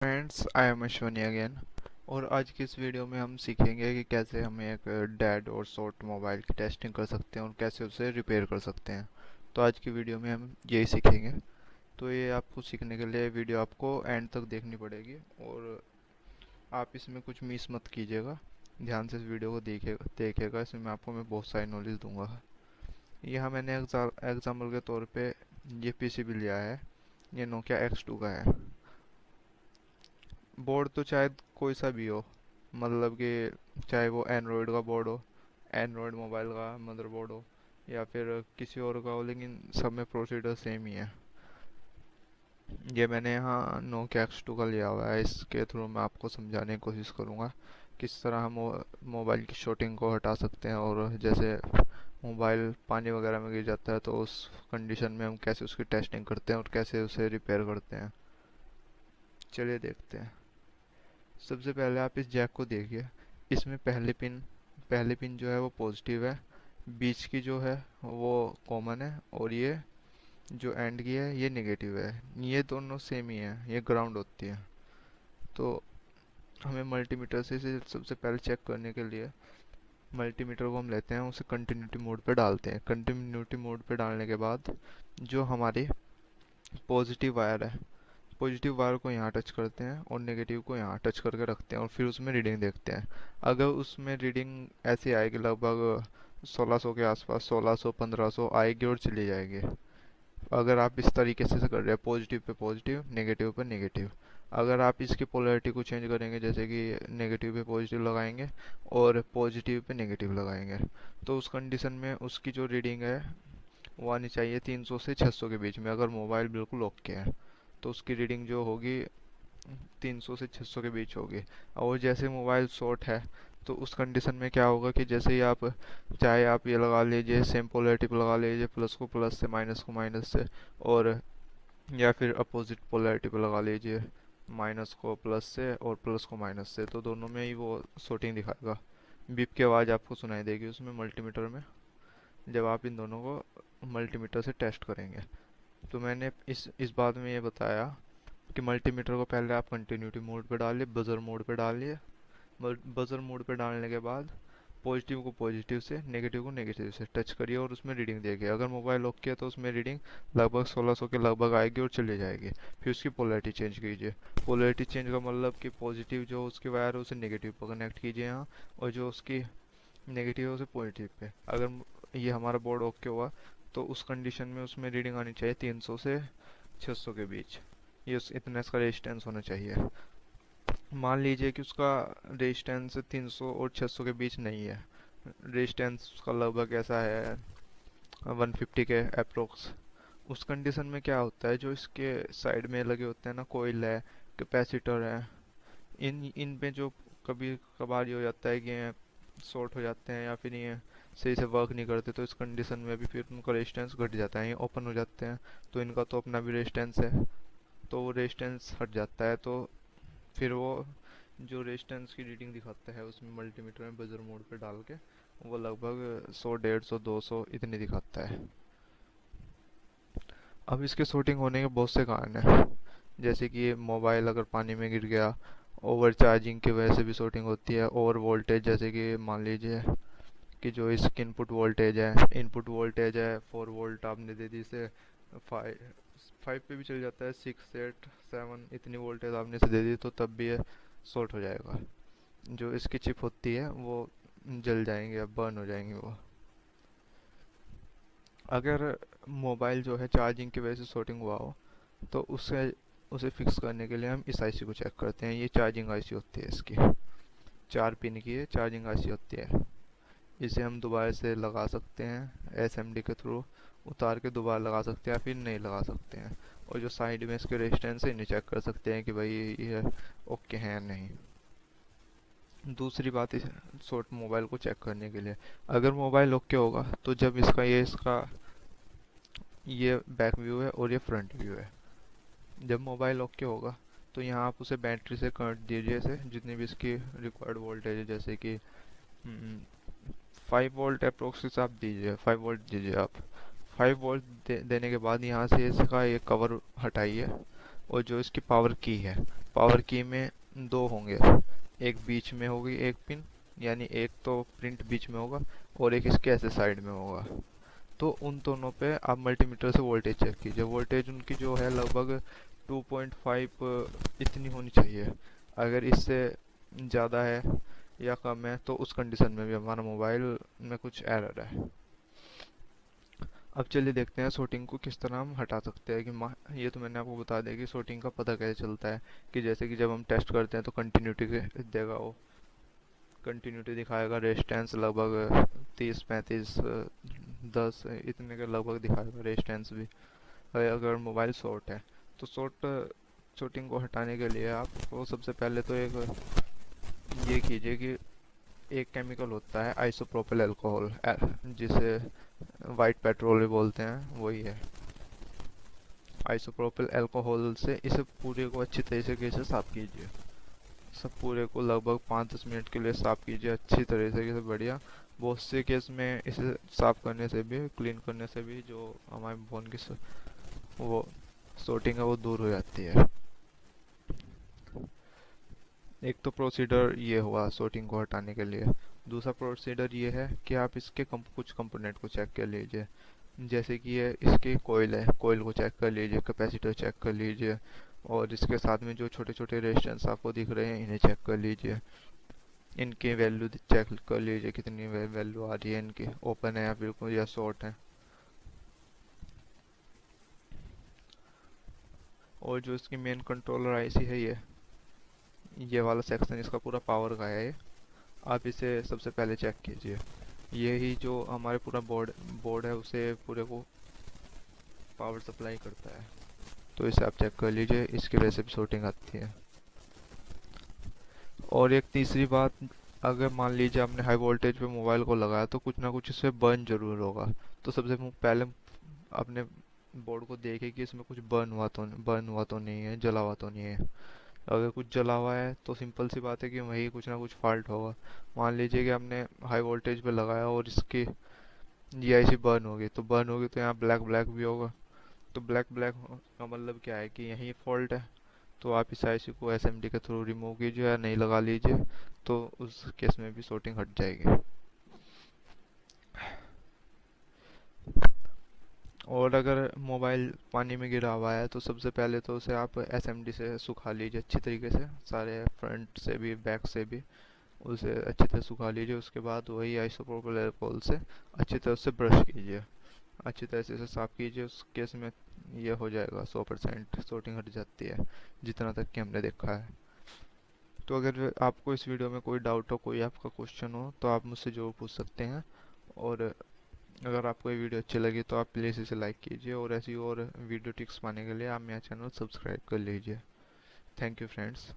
Friends, I am Ashwani again. और आज की इस वीडियो में हम सीखेंगे कि कैसे हम एक डेड और शॉर्ट मोबाइल की टेस्टिंग कर सकते हैं और कैसे उसे रिपेयर कर सकते हैं। तो आज की वीडियो में हम यही सीखेंगे। तो ये आपको सीखने के लिए वीडियो आपको एंड तक देखनी पड़ेगी और आप इसमें कुछ मिस मत कीजिएगा। ध्यान से इस वीडियो को देखिएगा। इसमें मैं बहुत सारी नॉलेज दूंगा। यहाँ मैंने एग्जाम्पल के तौर पे ये पीसीबी लिया है। ये नोकिया X2 का है। बोर्ड तो चाहे कोई सा भी हो, मतलब कि चाहे वो एंड्रॉयड का बोर्ड हो, एंड्रॉयड मोबाइल का मदरबोर्ड हो, या फिर किसी और का हो, लेकिन सब में प्रोसीजर सेम ही है। ये मैंने यहाँ नोकिया X2 का लिया हुआ है। इसके थ्रू मैं आपको समझाने की कोशिश करूँगा किस तरह हम मोबाइल की शॉर्टिंग को हटा सकते हैं, और जैसे मोबाइल पानी वगैरह में गिर जाता है तो उस कंडीशन में हम कैसे उसकी टेस्टिंग करते हैं और कैसे उसे रिपेयर करते हैं। चलिए देखते हैं। सबसे पहले आप इस जैक को देखिए। इसमें पहली पिन जो है वो पॉजिटिव है, बीच की जो है वो कॉमन है, और ये जो एंड की है ये नेगेटिव है। ये दोनों सेम ही है, ये ग्राउंड होती है। तो हमें मल्टीमीटर से इसे सबसे पहले चेक करने के लिए मल्टीमीटर को हम लेते हैं, उसे कंटिन्यूटी मोड पे डालते हैं। कंटिन्यूटी मोड पे डालने के बाद जो हमारी पॉजिटिव वायर है, पॉजिटिव वायर को यहाँ टच करते हैं और नेगेटिव को यहाँ टच करके रखते हैं और फिर उसमें रीडिंग देखते हैं। अगर उसमें रीडिंग ऐसी आएगी, लगभग 1600 के आसपास, 1600 1500 आएगी और चली जाएगी। अगर आप इस तरीके से कर रहे हैं, पॉजिटिव पे पॉजिटिव, नेगेटिव पे नेगेटिव। अगर आप इसकी पोलैरिटी को चेंज करेंगे, जैसे कि नेगेटिव पे पॉजिटिव लगाएंगे और पॉजिटिव पे नेगेटिव लगाएंगे, तो उस कंडीशन में उसकी जो रीडिंग है वो आनी चाहिए 300 से 600 के बीच में। अगर मोबाइल बिल्कुल ओके है तो उसकी रीडिंग जो होगी 300 से 600 के बीच होगी। और जैसे मोबाइल शॉर्ट है तो उस कंडीशन में क्या होगा कि जैसे ही आप, चाहे आप ये लगा लीजिए सेम पोलैरिटी पे लगा लीजिए, प्लस को प्लस से, माइनस को माइनस से, और या फिर अपोजिट पोलैरिटी पे लगा लीजिए, माइनस को प्लस से और प्लस को माइनस से, तो दोनों में ही वो शॉर्टिंग दिखाएगा। बीप की आवाज़ आपको सुनाई देगी उसमें मल्टीमीटर में, जब आप इन दोनों को मल्टीमीटर से टेस्ट करेंगे। तो मैंने इस बात में ये बताया कि मल्टीमीटर को पहले आप कंटिन्यूटी मोड पे डालिए, बजर मोड पे डालिए। बजर मोड पे डालने के बाद पॉजिटिव को पॉजिटिव से, नेगेटिव को नेगेटिव से टच करिए और उसमें रीडिंग देखिए। अगर मोबाइल ओके है तो उसमें रीडिंग लगभग 1600 के लगभग आएगी और चली जाएगी। फिर उसकी पोलैरिटी चेंज कीजिए। पोलैरिटी चेंज का मतलब कि पॉजिटिव जो उसकी वायर है उसे नेगेटिव पर कनेक्ट कीजिए यहाँ, और जो उसकी नेगेटिव है उसे पॉजिटिव पे। अगर ये हमारा बोर्ड ओके हुआ तो उस कंडीशन में उसमें रीडिंग आनी चाहिए 300 से 600 के बीच। ये इतना इसका रेजिस्टेंस होना चाहिए। मान लीजिए कि उसका रेजिस्टेंस 300 और 600 के बीच नहीं है, रेजिस्टेंस उसका लगभग ऐसा है 150 के अप्रोक्स। उस कंडीशन में क्या होता है, जो इसके साइड में लगे होते हैं ना, कोयल है, कैपेसिटर है, इन इन पे जो कभी कभार ये हो जाता है कि ये शॉर्ट हो जाते हैं या फिर ये सही से वर्क नहीं करते, तो इस कंडीशन में भी फिर उनका रेजिस्टेंस घट जाता है, ये ओपन हो जाते हैं। तो इनका तो अपना भी रेजिस्टेंस है, तो वो रेजिस्टेंस हट जाता है। तो फिर वो जो रेजिस्टेंस की रीडिंग दिखाता है उसमें मल्टीमीटर में बजर मोड पे डाल के, वो लगभग 100 150 200 इतनी दिखाता है। अब इसके शॉर्टिंग होने के बहुत से कारण हैं, जैसे कि मोबाइल अगर पानी में गिर गया, ओवर चार्जिंग की वजह से भी शॉर्टिंग होती है। ओवर वोल्टेज, जैसे कि मान लीजिए कि जो इसकी इनपुट वोल्टेज है 4 वोल्ट, आपने दे दी इसे 5 पे भी चल जाता है, 6 8 7 इतनी वोल्टेज आपने इसे दे दी, तो तब भी ये शॉर्ट हो जाएगा। जो इसकी चिप होती है वो जल जाएंगे या बर्न हो जाएंगे वो। अगर मोबाइल जो है चार्जिंग की वजह से शॉर्टिंग हुआ हो तो उसे उसे फिक्स करने के लिए हम इस आईसी को चेक करते हैं। ये चार्जिंग आईसी होती है इसकी, 4 पिन की ये चार्जिंग आईसी होती है। इसे हम दोबारा से लगा सकते हैं एसएमडी के थ्रू, उतार के दोबारा लगा सकते हैं या फिर नहीं लगा सकते हैं। और जो साइड में इसके रेजिस्टेंस है इन्हें चेक कर सकते हैं कि भाई ये ओके है या नहीं। दूसरी बात, इस शॉर्ट मोबाइल को चेक करने के लिए, अगर मोबाइल ओके होगा तो जब इसका ये बैक व्यू है और ये फ्रंट व्यू है। जब मोबाइल ओके होगा तो यहाँ आप उसे बैटरी से कनेक्ट दीजिए, इसे जितनी भी इसकी रिक्वायर्ड वोल्टेज है, जैसे कि 5 वोल्ट अप्रोक्स आप दीजिए, 5 वोल्ट दीजिए आप। 5 वोल्ट देने के बाद यहाँ से इसका ये कवर हटाइए, और जो इसकी पावर की है, पावर की में दो होंगे, एक बीच में होगी एक पिन, यानी एक तो प्रिंट बीच में होगा और एक इसके ऐसे साइड में होगा। तो उन दोनों पे आप मल्टीमीटर से वोल्टेज चेक कीजिए। वोल्टेज उनकी जो है लगभग 2.5 इतनी होनी चाहिए। अगर इससे ज़्यादा है या कम है तो उस कंडीशन में भी हमारा मोबाइल में कुछ एरर है। अब चलिए देखते हैं शॉर्टिंग को किस तरह हम हटा सकते हैं। ये तो मैंने आपको बता दिया कि शॉर्टिंग का पता कैसे चलता है, कि जैसे कि जब हम टेस्ट करते हैं तो कंटिन्यूटी देगा, वो कंटिन्यूटी दिखाएगा, रेजिस्टेंस लगभग 30 35 10 इतने के लगभग दिखाएगा रेजिस्टेंस भी। अगर मोबाइल शॉर्ट है तो शॉर्टिंग को हटाने के लिए आपको सबसे पहले तो एक ये कीजिए कि एक केमिकल होता है आइसोप्रोपिल अल्कोहल, जिसे वाइट पेट्रोल भी बोलते हैं, वही है आइसोप्रोपिल अल्कोहल। से इसे पूरे को अच्छी तरीके से साफ कीजिए। सब पूरे को लगभग 5-10 मिनट के लिए साफ कीजिए अच्छी तरीके से, बढ़िया। बहुत से केस में इसे साफ करने से भी, क्लीन करने से भी जो हमारे फोन की वो सोटिंग है वो दूर हो जाती है। एक तो प्रोसीजर ये हुआ शॉर्टिंग को हटाने के लिए। दूसरा प्रोसीजर ये है कि आप इसके कुछ कंपोनेंट को चेक कर लीजिए। जैसे कि ये इसकी कोयल है, कोयल को चेक कर लीजिए, कैपेसिटर चेक कर लीजिए, और इसके साथ में जो छोटे छोटे रेजिस्टेंस आपको दिख रहे हैं इन्हें चेक कर लीजिए। इनकी वैल्यू चेक कर लीजिए, कितनी वैल्यू आ रही है इनकी, ओपन है या बिल्कुल या शॉर्ट है। और जो इसकी मेन कंट्रोलर आईसी है, ये वाला सेक्शन इसका पूरा पावर का है ये। आप इसे सबसे पहले चेक कीजिए। ये ही जो हमारे पूरा बोर्ड बोर्ड है उसे पूरे को पावर सप्लाई करता है। तो इसे आप चेक कर लीजिए, इसकी वजह से भी शॉर्टिंग आती है। और एक तीसरी बात, अगर मान लीजिए आपने हाई वोल्टेज पे मोबाइल को लगाया तो कुछ ना कुछ इससे बर्न जरूर होगा। तो सबसे पहले अपने बोर्ड को देखें कि इसमें कुछ बर्न हुआ तो नहीं है, जला हुआ तो नहीं है। अगर कुछ जला हुआ है तो सिंपल सी बात है कि वही कुछ ना कुछ फॉल्ट होगा। मान लीजिए कि आपने हाई वोल्टेज पे लगाया और इसकी ये ऐसी बर्न होगी तो यहाँ ब्लैक ब्लैक भी होगा। तो ब्लैक ब्लैक का मतलब क्या है कि यही फॉल्ट है। तो आप इस आईसी को एसएमडी के थ्रू रिमूव कीजिए या नहीं लगा लीजिए, तो उस केस में भी शॉर्टिंग हट जाएगी। और अगर मोबाइल पानी में गिरा हुआ है तो सबसे पहले तो उसे आप एसएमडी से सुखा लीजिए अच्छी तरीके से, सारे फ्रंट से भी बैक से भी उसे अच्छी तरह सुखा लीजिए। उसके बाद वही आइसोप्रोपिल अल्कोहल से अच्छी तरह से ब्रश कीजिए, अच्छी तरह से इसे साफ कीजिए। उस केस में ये हो जाएगा, 100% शॉर्टिंग हट जाती है, जितना तक कि हमने देखा है। तो अगर आपको इस वीडियो में कोई डाउट हो, कोई आपका क्वेश्चन हो, तो आप मुझसे ज़रूर पूछ सकते हैं। और अगर आपको ये वीडियो अच्छी लगी तो आप प्लीज़ इसे लाइक कीजिए, और ऐसी और वीडियो टिप्स पाने के लिए आप मेरा चैनल सब्सक्राइब कर लीजिए। Thank you friends.